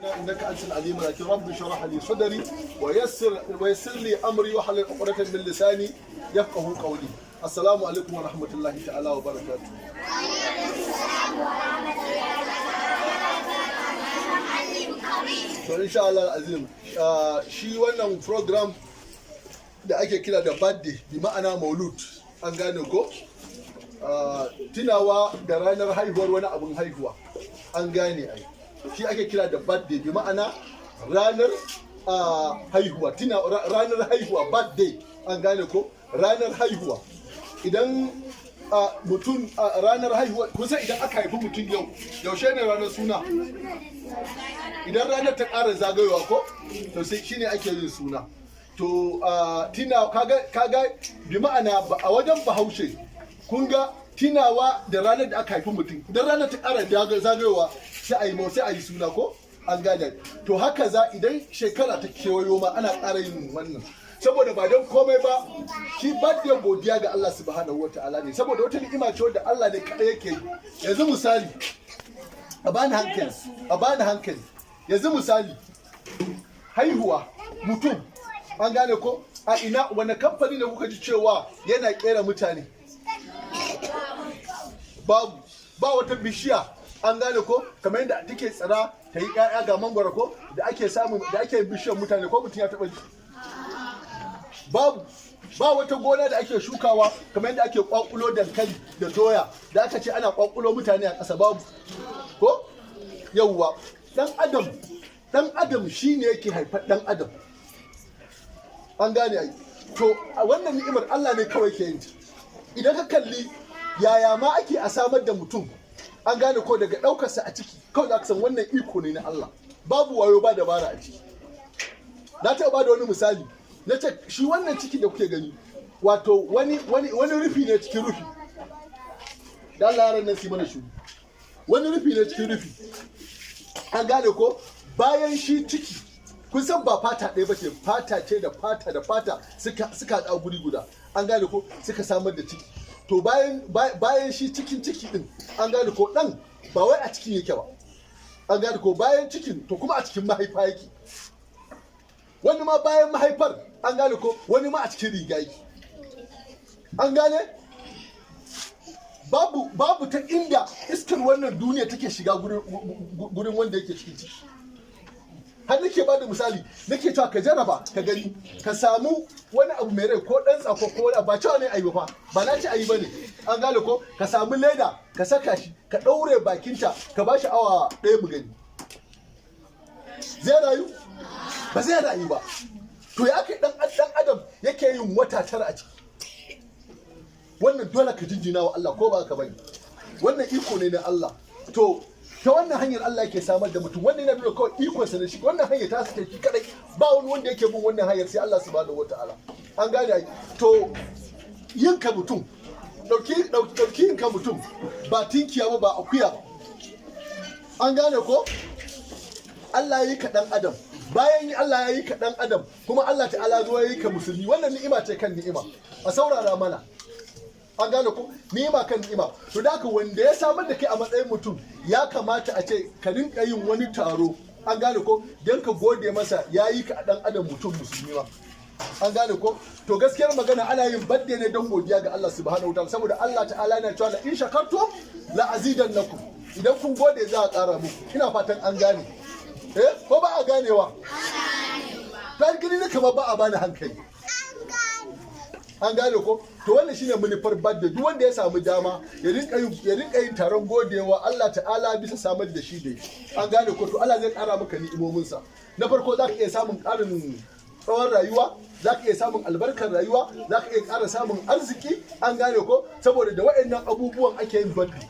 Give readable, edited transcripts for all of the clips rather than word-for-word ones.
انك انت العليم الحكيم رب اشرح لي صدري ويسر لي امري واحلل عقدة من لساني يفقهوا قولي. السلام عليكم ورحمه الله تعالى وبركاته. To insha Allah azim shi wannan program da ake kira da birthday bi ma'ana maulud an gane ko tunawa da ranar haihuwar wani abin haihuwa an gane ai shi ake kira da birthday bi ma'ana ranar haihuwa ranar haihuwa birthday an gane ko ranar haihuwa idan mutum ranar haihuwa kusa idan aka haifi mutum yau yaushe ne ranar suna idan ranar ta ƙara zagayowa ko to sai shine ake yin suna to tina kaga bi ma'ana a wajen bahaushe kun ga tinawa da ranar da aka haifi mutum idan ranar ta ƙara zagayowa sai a yi suna ko an gane to haka za idan shekara ta kewayo ma ana ƙara yin wannan saboda ba don komai ba shi birthday godiya ga Allah subhanahu wataala ne saboda wata ni'ima ce wanda Allah ne kada yake yi yanzu misali a bani hankali yanzu misali haihuwa mutum an gane ko a ina wani kamfani da kuka ji cewa yana kera mutane babu ba wata bishiya an gane ko kamar yadda take tsira ta yi ƴaƴa ga mangwaro ko da ake samu da ake bishiyar mutane ko mutum ya taɓa ji babu ba wata gona da ake shukawa kamar yadda ake kwakulo dankali da doya da aka ce ana kwakulo mutane a ƙasa babu ko yawwa dan adam shine yake haifar dan adam an gane ai to a wannan ni'imar Allah ne kawai ke yin ta idan ka kalli yaya ma ake a samar da mutum an gane ko daga ɗaukarsa a ciki kawai za ka san wannan iko ne na Allah babu wayo ba dabara a ciki na taɓa ba da wani misali na ce shi wannan ciki da kuke gani wato wani rufi ne cikin rufi da Allah yaran nan su mana shi wani rufi ne cikin rufi an gane ko bayan shi ciki kun san ba fata ɗaya ba ce fata ce da fata suka haɗa guri guda an gane ko suka samar da ciki to bayan shi cikin ciki din an gane ko ɗan ba wai a cikin yake ba an gane ko bayan cikin to kuma a cikin mahaifa yake wani ma bayan mahaifar an gane ko wani ma a cikin riga yake an gane babu ta inda iskar wannan duniya take shiga gurin wanda yake cikin ciki har nake ba da misali nake cewa ka jarraba ka gani ka samu wani abu mai rai ko dan tsako ko wani ba cewa ne ayi ba ba na ce ayi bane an gane ko ka samu leda ka saka shi ka daure bakinta ka bashi awa ɗaya mu gani zai rayu ba zai rayu ba to ya kai dan adam yake yin wata tara a ciki wannan dole ka jinjina wa Allah ko ba ka bane wannan iko ne na Allah to ta wannan hanyar Allah yake samar da mutum wannan yana nuna kawai ikon sa ne shi wannan hanyar ta sake shi kadai ba wani wanda yake bin wannan hanyar sai Allah subhanahu wataala an gane ai to yin ka mutum dauki yin ka mutum ba tinkiya ba akuya an gane ko Allah ya yi ka dan adam bayan Allah ya yi ka dan adam kuma Allah ta'ala zo ya yi ka musulmi wannan ni'ima ce kan ni'ima a saurara mana an gane ko ni'ima kan ni'ima to da haka wanda ya samar da kai a matsayin mutum ya kamata a ce ka rinka yin wani taro an gane ko don ka gode masa ya yi ka dan adam mutum musulmi ma an gane ko to gaskiyar magana ana yin badde ne don godiya ga Allah subhanahu wataala saboda Allah ta'ala yana cewa la in shakartum la azidannakum idan kun gode za a ƙara muku ina fatan an gane ko ba a ganewa ta gani ne kamar ba a bani hankali an gane ko to wannan shine manufar badda duk wanda ya samu dama ya rinka yin taron godewa Allah ta'ala bisa samar da shi dai an gane ko to Allah zai kara maka ni'imomin sa na farko zaka iya samun karin tsawon rayuwa zaka iya samun albarkar rayuwa zaka iya ƙara samun arziki an gane ko saboda da waɗannan abubuwan ake yin badda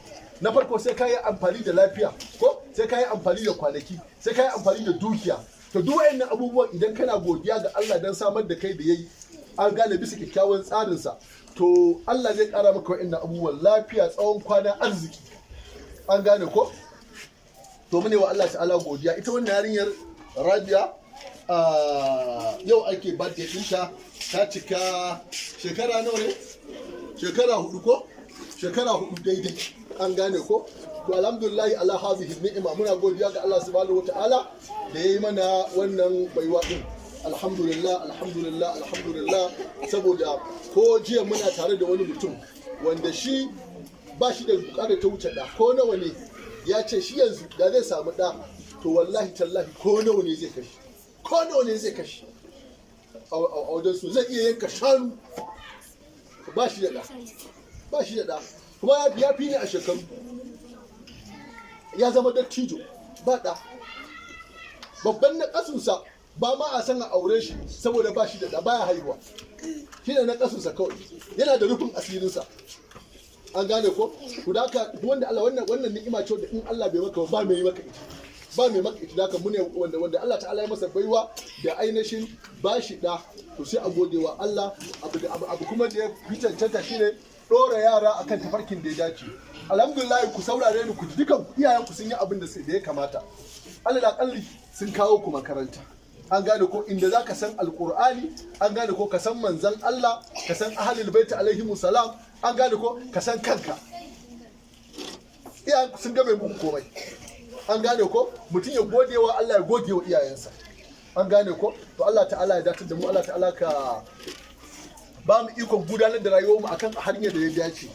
na farko sai ka yi amfani da lafiya ko sai ka yi amfani da kwanaki sai ka yi amfani da dukiya to duk waɗannan abubuwan idan kana godiya ga Allah dan samar da kai da yayi an gane bisa kyakkyawan tsarinsa to Allah zai ƙara maka wa'annan abubuwan lafiya tsawon kwana arziki an gane ko to mune wa Allah ta'ala godiya ita wannan yarinyar Rabia yau ake birthday ɗinta ta cika shekara nawa ne shekara 4 ko shekara 4 daidai an gane ko to alhamdulillah ala hadhihi ni'ima muna godiya ga Allah subhanahu wataala da yayi mana wannan baiwa din alhamdulillah saboda ko jiya muna tare da wani mutum wanda shi ba shi da bukatar ta wuce da ko nawa ne ya ce shi yanzu da zai samu da to wallahi tallahi ko nawa ne zai kashi a wajen su zai iya yanka shanu ba shi da da kuma ya fi ni a shekaru ya zama dattijo ba da babban na kasunsa ba ma a san a aure shi saboda ba shi da baya haihuwa shi ne na kasunsa kawai yana da rufin asirinsa an gane ko ku da haka wanda Allah wannan ni'ima ce da in Allah bai maka ba mai maka ita ba mai maka ita da haka mune wanda Allah ta'ala ya masa baiwa da ainihin ba shi da to sai a gode wa Allah abu kuma da ya fi cancanta shine dora yara akan tafarkin da ya dace alhamdulillah ku saurare ni ku dukan iyayen ku sun yi abin da ya kamata Allah akalli sun kawo ku makaranta an gane ko inda za ka san alkur'ani an gane ko ka san manzan Allah ka san ahlul baiti alaihimus salam an gane ko ka san kanka iyayen sun gabe muku komai an gane ko mutum ya gode wa Allah ya gode wa iyayensa an gane ko to Allah ta'ala ya dace da mu Allah ta'ala ka ba mu ikon gudanar da rayuwar mu akan hanyar da ya dace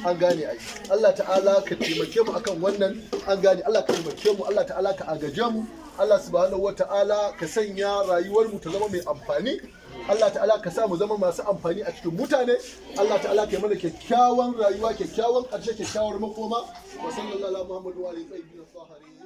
an gane ai Allah ta'ala ka taimake mu akan wannan an gane Allah ka taimake mu Allah ta'ala ka agaje mu Allah subhanahu wata'ala ka sanya rayuwar mu ta zama mai amfani Allah ta'ala ka sa mu zama masu amfani a cikin mutane Allah ta'ala ka yi mana kyakkyawan rayuwa kyakkyawan ƙarshe kyakkyawar makoma wa sallallahu alaihi wa sallam